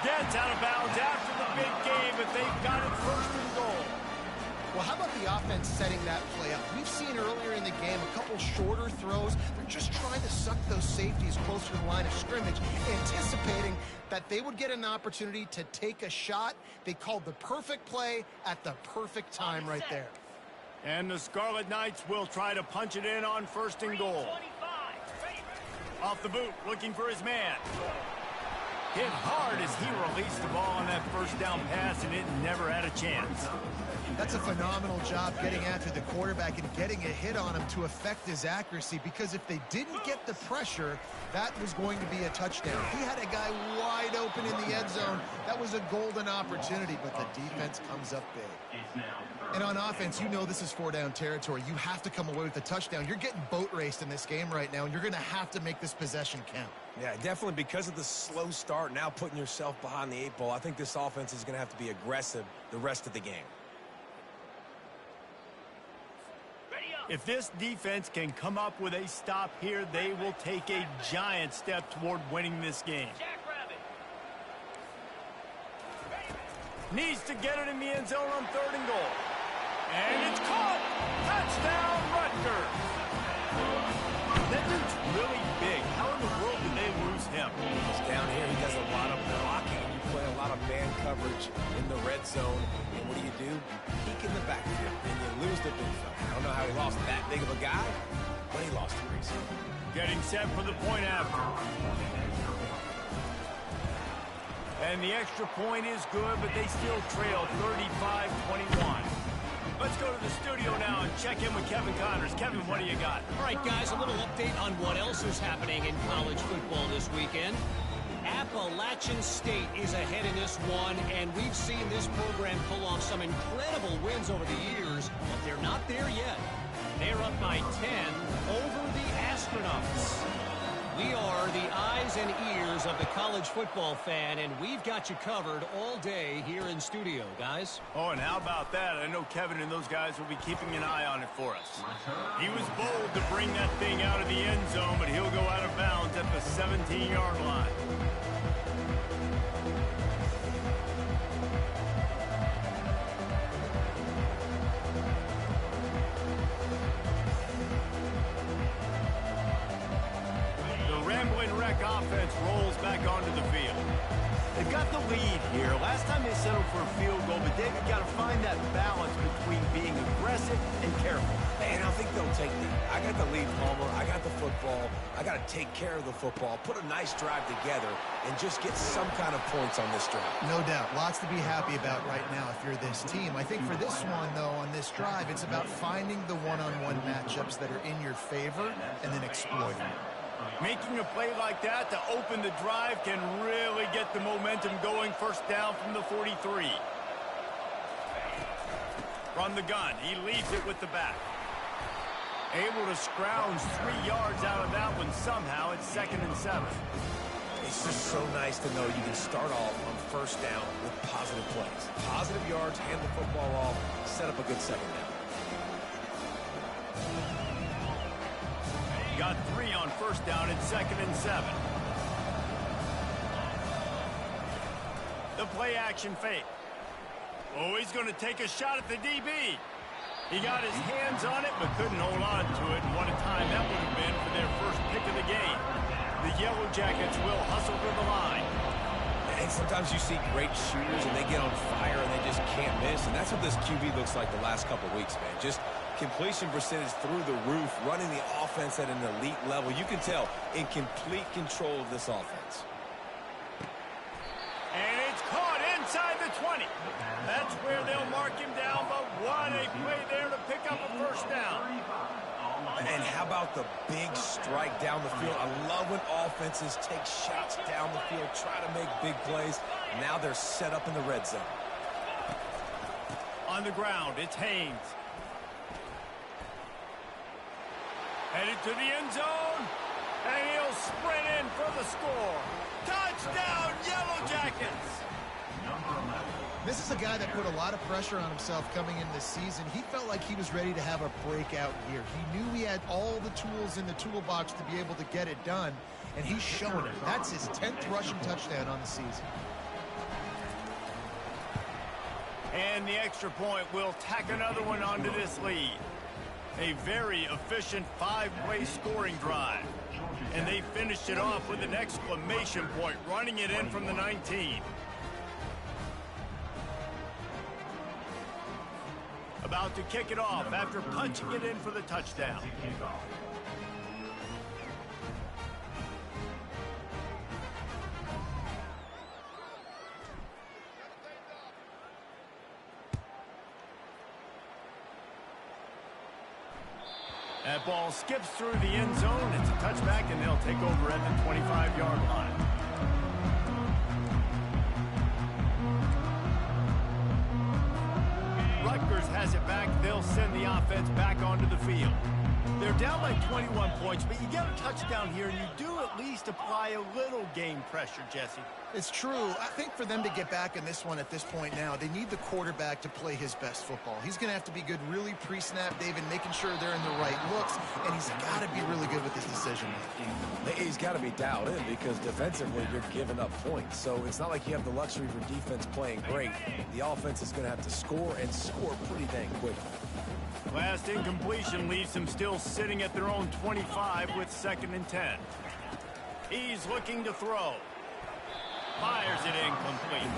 Speaker 1: Gets out of bounds after the big game, but they've got it 1st and goal.
Speaker 2: Well, how about the offense setting that play up? We've seen earlier in the game a couple shorter throws. They're just trying to suck those safeties closer to the line of scrimmage, anticipating that they would get an opportunity to take a shot. They called the perfect play at the perfect time right there.
Speaker 1: And the Scarlet Knights will try to punch it in on 1st and goal. Off the boot, looking for his man. Hit hard as he released the ball on that first down pass, and it never had a chance.
Speaker 2: That's a phenomenal job getting after the quarterback and getting a hit on him to affect his accuracy, because if they didn't get the pressure, that was going to be a touchdown. He had a guy wide open in the end zone. That was a golden opportunity, but the defense comes up big. And on offense, you know this is 4-down territory. You have to come away with a touchdown. You're getting boat raced in this game right now, and you're going to have to make this possession count.
Speaker 3: Yeah, definitely because of the slow start, now putting yourself behind the 8 ball, I think this offense is going to have to be aggressive the rest of the game.
Speaker 1: If this defense can come up with a stop here, they will take a giant step toward winning this game. Needs to get it in the end zone on 3rd and goal. And it's caught! Touchdown, Rutgers! That dude's really big. How in the world did they lose him?
Speaker 3: He's down here. He does a lot of blocking. You play a lot of man coverage in the red zone. And what do? You peek in the backfield, and you lose the big fella. I don't know how he lost that big of a guy, but he lost the reason.
Speaker 1: Getting set for the point after. And the extra point is good, but they still trail 35-21. Let's go to the studio now and check in with Kevin Connors. Kevin, what do you got?
Speaker 5: All right, guys, a little update on what else is happening in college football this weekend. Appalachian State is ahead in this one, and we've seen this program pull off some incredible wins over the years, but they're not there yet. They're up by 10 over the Astronauts. We are the eyes and ears of the college football fan, and we've got you covered all day here in studio, guys.
Speaker 1: Oh, and how about that? I know Kevin and those guys will be keeping an eye on it for us. He was bold to bring that thing out of the end zone, but he'll go out of bounds at the 17-yard line. Offense rolls back onto the field. They've got the lead here. Last time they settled for a field goal, but David got to find that balance between being aggressive and careful.
Speaker 3: And I think they'll take that. I got the lead, Palmer. I got the football. I got to take care of the football, put a nice drive together, and just get some kind of points on this drive.
Speaker 2: No doubt. Lots to be happy about right now if you're this team. I think for this one, though, on this drive, it's about finding the one-on-one matchups that are in your favor and then exploiting them.
Speaker 1: Making a play like that to open the drive can really get the momentum going. First down from the 43. From the gun, he leaves it with the back. Able to scrounge 3 yards out of that one somehow. It's 2nd and 7.
Speaker 3: It's just so nice to know you can start off on first down with positive plays. Positive yards, hand the football off, set up a good second down.
Speaker 1: Got 3 on first down and 2nd and 7. The play action fake. Oh, he's going to take a shot at the DB. He got his hands on it, but couldn't hold on to it. And what a time that would have been for their first pick of the game. The Yellow Jackets will hustle to the line.
Speaker 3: And sometimes you see great shooters and they get on fire and they just can't miss. And that's what this QB looks like the last couple weeks, man. Just completion percentage through the roof, running the offense at an elite level. You can tell in complete control of this offense.
Speaker 1: And it's caught inside the 20. That's where they'll mark him down, but what a play there to pick up a first down.
Speaker 3: And how about the big strike down the field? I love when offenses take shots down the field, try to make big plays. Now they're set up in the red zone.
Speaker 1: On the ground, it's Haynes. Headed to the end zone, and he'll sprint in for the score. Touchdown, Yellow Jackets!
Speaker 2: This is a guy that put a lot of pressure on himself coming in this season. He felt like he was ready to have a breakout year. He knew he had all the tools in the toolbox to be able to get it done, and he's showing it. That's his 10th rushing touchdown on the season.
Speaker 1: And the extra point will tack another one onto this lead. A very efficient 5-play scoring drive. And they finished it off with an exclamation point, running it in from the 19. About to kick it off after punching it in for the touchdown. That ball skips through the end zone. It's a touchback, and they'll take over at the 25-yard line. Rutgers has it back. They'll send the offense back onto the field. They're down by 21 points, but you get a touchdown here, and you do at least apply a little game pressure, Jesse.
Speaker 2: It's true. I think for them to get back in this one at this point now, they need the quarterback to play his best football. He's going to have to be good really pre-snap, David, making sure they're in the right looks, and he's got to be really good with his decision.
Speaker 3: He's got to be dialed in because defensively you're giving up points. So it's not like you have the luxury for defense playing great. The offense is going to have to score and score pretty dang quick.
Speaker 1: Last incompletion leaves them still sitting at their own 25 with 2nd and 10. He's looking to throw. Fires it incomplete.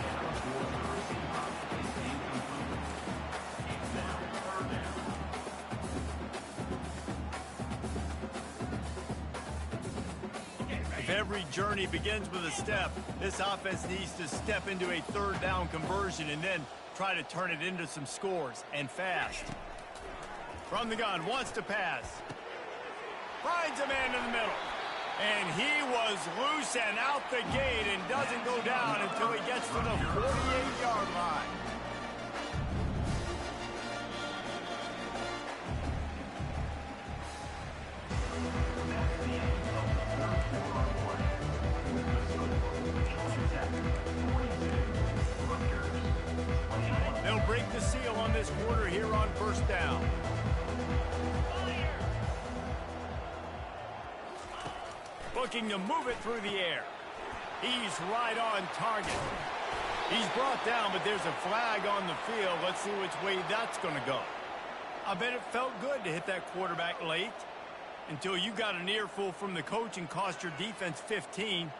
Speaker 1: If every journey begins with a step, this offense needs to step into a 3rd down conversion and then try to turn it into some scores, and fast. From the gun, wants to pass. Finds a man in the middle. And he was loose and out the gate and doesn't go down until he gets to the 48-yard line. They'll break the seal on this quarter here on first down. Looking to move it through the air. He's right on target. He's brought down, but there's a flag on the field. Let's see which way that's going to go. I bet it felt good to hit that quarterback late until you got an earful from the coach and cost your defense 15.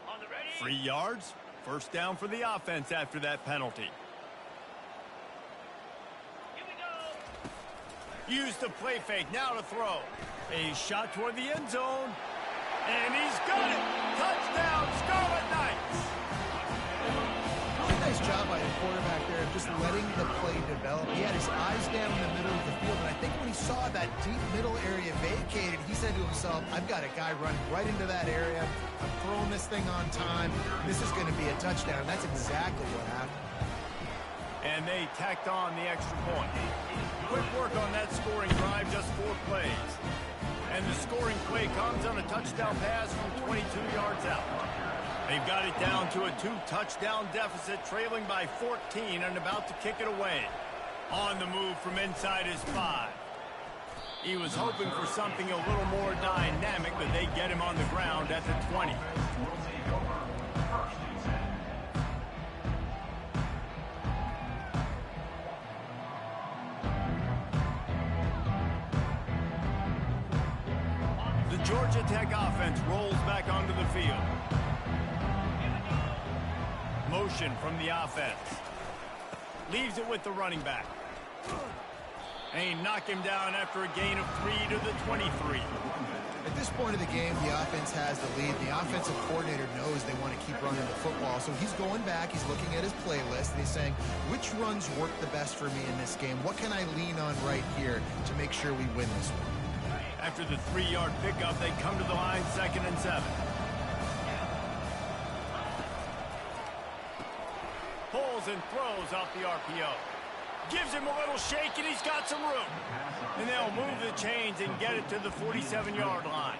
Speaker 4: On the ready.
Speaker 1: 3 yards. First down for the offense after that penalty.
Speaker 4: Here we go.
Speaker 1: Use the play fake. Now to throw. A shot toward the end zone. And he's got it. Touchdown, Scarlet Knights.
Speaker 2: Really nice job by the quarterback there of just letting the play develop. He had his eyes down in the middle of the field, and I think when he saw that deep middle area vacated, he said to himself, I've got a guy running right into that area. I'm throwing this thing on time. This is going to be a touchdown. That's exactly what happened.
Speaker 1: And they tacked on the extra point. Quick work on that scoring drive, just 4 plays. And the scoring play comes on a touchdown pass from 22 yards out. They've got it down to a 2-touchdown deficit, trailing by 14 and about to kick it away. On the move from inside his 5. He was hoping for something a little more dynamic, but they get him on the ground at the 20. The Georgia Tech offense rolls back onto the field. Motion from the offense. Leaves it with the running back. And he knocked him down after a gain of 3 to the 23.
Speaker 2: At this point of the game, the offense has the lead. The offensive coordinator knows they want to keep running the football. So he's going back, he's looking at his playlist, and he's saying, which runs work the best for me in this game? What can I lean on right here to make sure we win this one?
Speaker 1: After the 3-yard pickup, they come to the line, 2nd and 7. Pulls and throws off the RPO. Gives him a little shake, and he's got some room. And they'll move the chains and get it to the 47-yard line.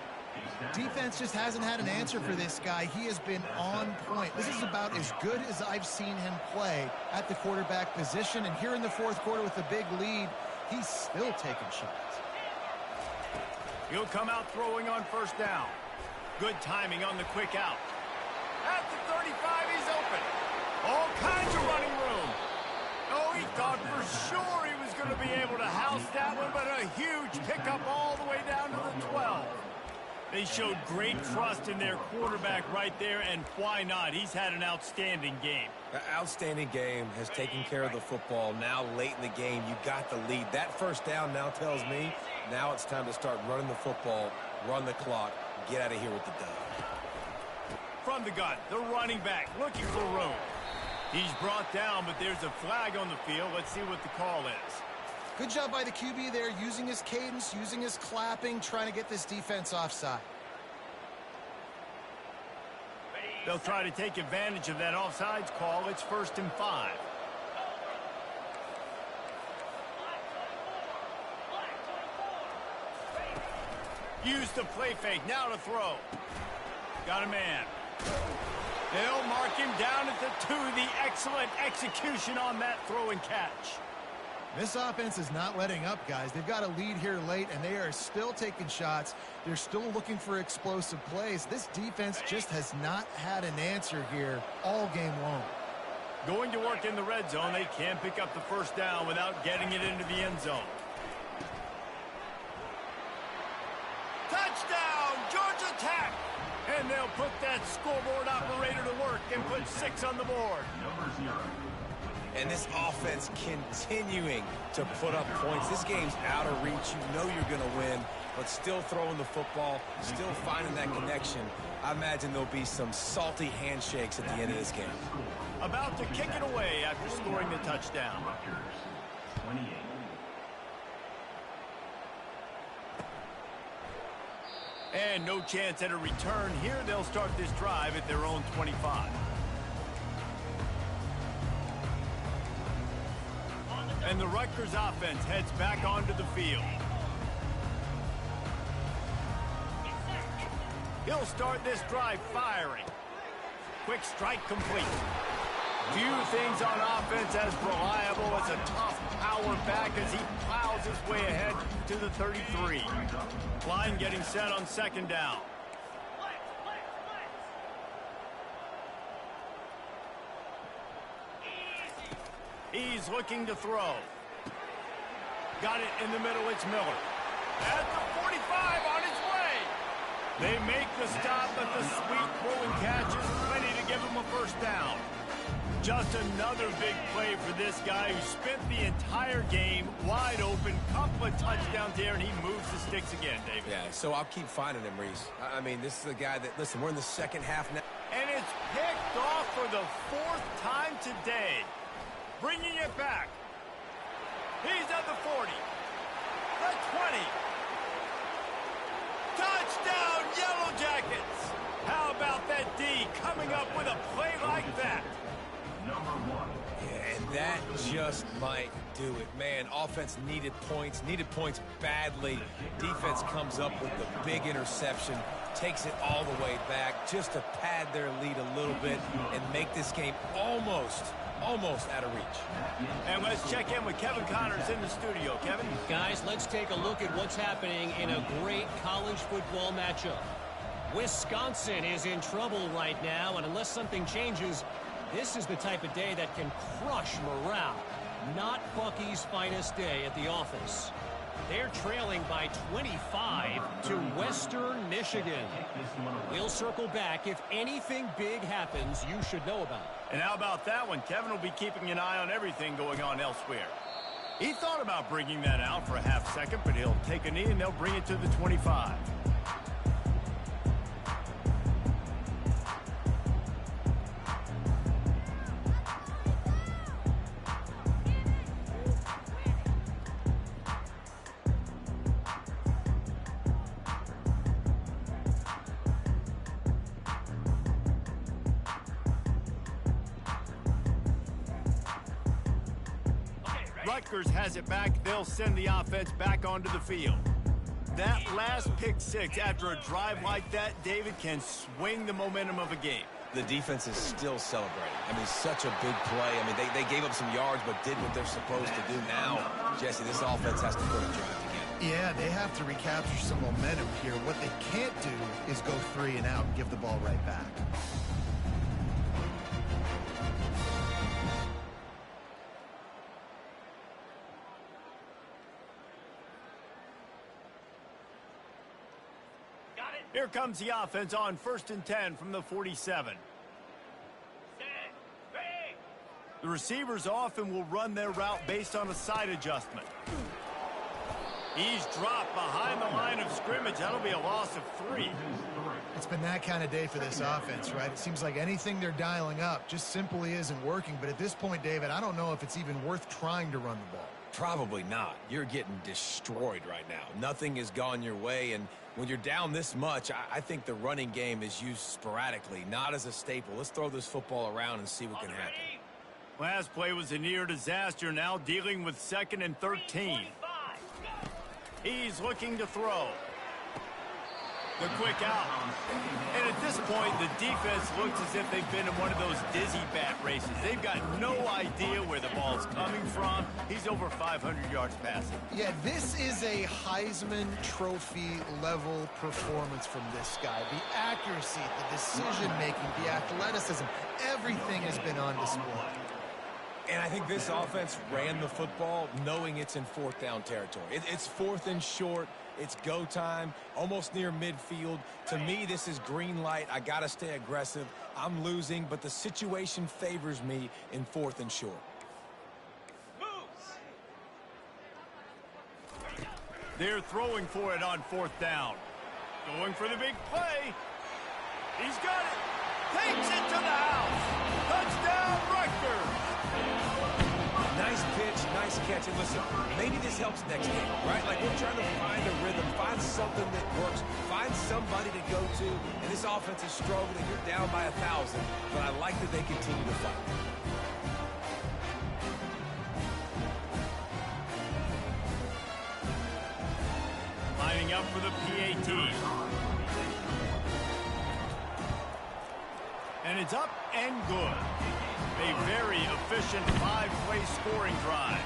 Speaker 2: Defense just hasn't had an answer for this guy. He has been on point. This is about as good as I've seen him play at the quarterback position. And here in the 4th quarter with a big lead, he's still taking shots.
Speaker 1: He'll come out throwing on first down. Good timing on the quick out. At the 35, he's open. All kinds of running room. Oh, he thought for sure he was going to be able to house that one, but a huge pickup all the way down to the 12. They showed great trust in their quarterback right there, and why not? He's had an outstanding game.
Speaker 3: An outstanding game, has taken care of the football. Now late in the game, you got the lead. That first down now tells me now it's time to start running the football, run the clock, get out of here with the dub.
Speaker 1: From the gun, the running back looking for room. He's brought down, but there's a flag on the field. Let's see what the call is.
Speaker 2: Good job by the QB there, using his cadence, using his clapping, trying to get this defense offside.
Speaker 1: They'll try to take advantage of that offsides call. It's 1st and 5. Use the play fake. Now to throw. Got a man. They'll mark him down at the 2. The excellent execution on that throw and catch.
Speaker 2: This offense is not letting up, guys. They've got a lead here late, and they are still taking shots. They're still looking for explosive plays. This defense just has not had an answer here all game long.
Speaker 1: Going to work in the red zone. They can't pick up the first down without getting it into the end zone. Touchdown, Georgia Tech! And they'll put that scoreboard operator to work and put 6 on the board.
Speaker 3: And this offense continuing to put up points. This game's out of reach. You know you're going to win, but still throwing the football, still finding that connection. I imagine there'll be some salty handshakes at the end of this game.
Speaker 1: About to kick it away after scoring the touchdown.
Speaker 6: 28.
Speaker 1: And no chance at a return here. They'll start this drive at their own 25. And the Rutgers offense heads back onto the field. He'll start this drive firing. Quick strike complete. Few things on offense as reliable as a tough power back as he plows his way ahead to the 33. Line getting set on second down. He's looking to throw. Got it in the middle. It's Miller. At the 45 on his way. They make the stop, but the sweet throwing catch is plenty to give him a first down. Just another big play for this guy who spent the entire game wide open. Couple of touchdowns here, and he moves the sticks again, David.
Speaker 3: Yeah, so I'll keep finding him, Reese. I mean, this is the guy that, listen, we're in the second half now.
Speaker 1: And it's picked off for the fourth time today. Bringing it back. He's at the 40. The 20. Touchdown, Yellow Jackets. How about that D coming up with a play like that?
Speaker 6: Number 1.
Speaker 3: Yeah, and that just might do it. Man, offense needed points badly. Defense comes up with the big interception, takes it all the way back just to pad their lead a little bit and make this game almost out of reach.
Speaker 1: And let's check in with Kevin Connors in the studio. Kevin?
Speaker 5: Guys, let's take a look at what's happening in a great college football matchup. Wisconsin is in trouble right now, and unless something changes, this is the type of day that can crush morale. Not Bucky's finest day at the office. They're trailing by 25 to Western Michigan. We'll circle back. If anything big happens, you should know about it.
Speaker 1: And how about that one? Kevin will be keeping an eye on everything going on elsewhere. He thought about bringing that out for a half second, but he'll take a knee and they'll bring it to the 25. Rutgers has it back. They'll send the offense back onto the field. That last pick six after a drive like that, David, can swing the momentum of a game.
Speaker 3: The defense is still celebrating. I mean, such a big play. I mean, they gave up some yards but did what they're supposed to do. Now, Jesse, this offense has to put a drive together.
Speaker 2: Yeah, they have to recapture some momentum here. What they can't do is go 3 and out and give the ball right back.
Speaker 1: Here comes the offense on 1st and 10 from the 47. The receivers often will run their route based on a side adjustment. He's dropped behind the line of scrimmage. That'll be a loss of 3.
Speaker 2: It's been that kind of day for this offense, right? It seems like anything they're dialing up just simply isn't working. But at this point, David, I don't know if it's even worth trying to run the ball.
Speaker 3: Probably not. You're getting destroyed right now. Nothing has gone your way, and when you're down this much, I think the running game is used sporadically, not as a staple. Let's throw this football around and see what can happen.
Speaker 1: Last play was a near disaster, now dealing with 2nd and 13. He's looking to throw. The quick out. And at this point, the defense looks as if they've been in one of those dizzy bat races. They've got no idea where the ball's coming from. He's over 500 yards passing.
Speaker 2: Yeah, this is a Heisman Trophy level performance from this guy. The accuracy, the decision-making, the athleticism, everything has been on display.
Speaker 3: And I think this offense ran the football knowing it's in 4th down territory. It's 4th and short. It's go time, almost near midfield. To me, this is green light. I got to stay aggressive. I'm losing, but the situation favors me in 4th and short.
Speaker 1: They're throwing for it on 4th down. Going for the big play. He's got it. Takes it to the house. Touchdown, Rutgers.
Speaker 3: Nice pitch, nice nice catch. And listen, maybe this helps next game, right? Like, we're trying to find a rhythm, find something that works, find somebody to go to. And this offense is struggling. You're down by 1,000, but I like that they continue to fight.
Speaker 1: Lining up for the PAT. And it's up and good. A very efficient 5-play scoring drive.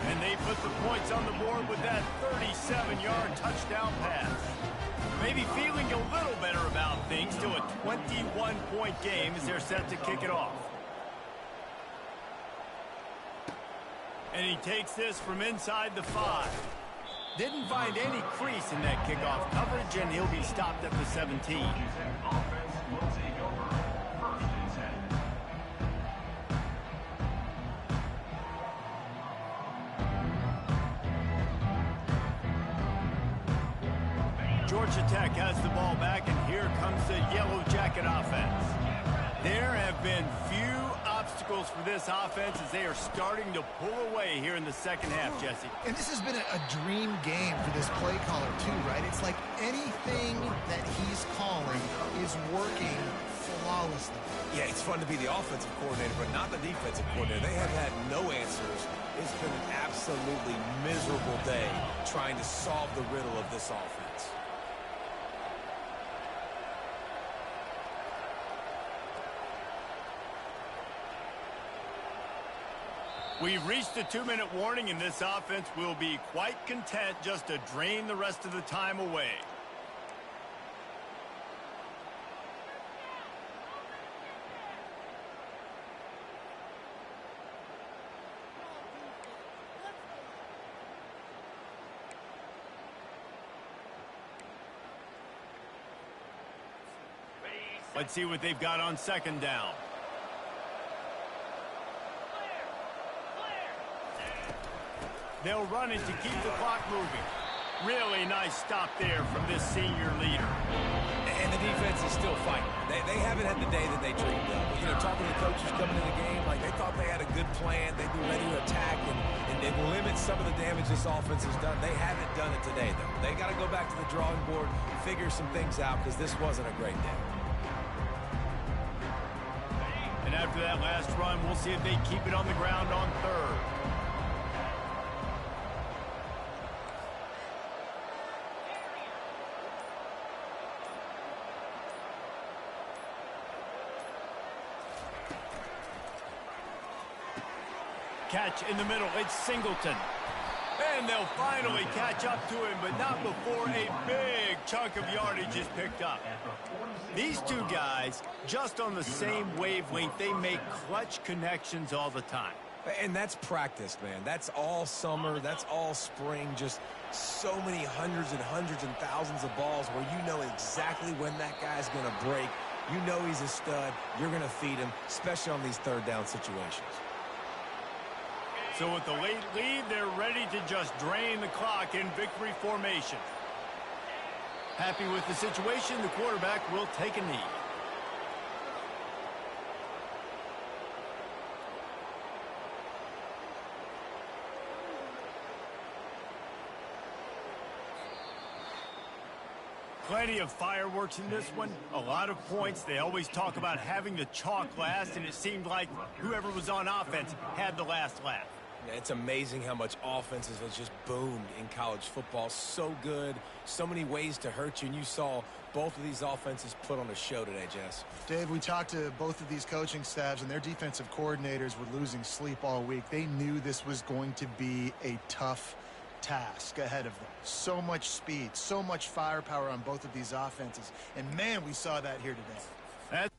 Speaker 1: And they put the points on the board with that 37-yard touchdown pass. Maybe feeling a little better about things. Still a 21-point game as they're set to kick it off. And he takes this from inside the 5. Didn't find any crease in that kickoff coverage, and he'll be stopped at the 17.
Speaker 6: Offense will take over. First and 10.
Speaker 1: Georgia Tech has the ball back, and here comes the Yellow Jacket offense. There have been few obstacles for this offense as they are starting to pull away here in the second half, Jesse.
Speaker 2: And this has been a dream game for this play caller too, right? It's like anything that he's calling is working flawlessly.
Speaker 3: Yeah, it's fun to be the offensive coordinator, but not the defensive coordinator. They have had no answers. It's been an absolutely miserable day trying to solve the riddle of this offense.
Speaker 1: We've reached a 2-minute warning, and this offense will be quite content just to drain the rest of the time away. Let's see what they've got on second down. They'll run it to keep the clock moving. Really nice stop there from this senior leader.
Speaker 3: And the defense is still fighting. They haven't had the day that they dreamed of. You know, talking to the coaches coming in the game, like they thought they had a good plan. They'd be ready to attack and limit some of the damage this offense has done. They haven't done it today, though. They got to go back to the drawing board, figure some things out, because this wasn't a great day.
Speaker 1: And after that last run, we'll see if they keep it on the ground on third. Catch in the middle, it's Singleton. And they'll finally catch up to him, but not before a big chunk of yardage is picked up. These two guys, just on the same wavelength, they make clutch connections all the time.
Speaker 3: And that's practice, man. That's all summer. That's all spring. Just so many hundreds and thousands of balls where you know exactly when that guy's going to break. You know he's a stud. You're going to feed him, especially on these third down situations.
Speaker 1: So with the late lead, they're ready to just drain the clock in victory formation. Happy with the situation, the quarterback will take a knee. Plenty of fireworks in this one. A lot of points. They always talk about having the chalk last, and it seemed like whoever was on offense had the last laugh.
Speaker 3: Yeah, it's amazing how much offenses has just boomed in college football. So good, so many ways to hurt you, and you saw both of these offenses put on a show today, Jess.
Speaker 2: Dave, we talked to both of these coaching staffs, and their defensive coordinators were losing sleep all week. They knew this was going to be a tough task ahead of them. So much speed, so much firepower on both of these offenses. And, man, we saw that here today.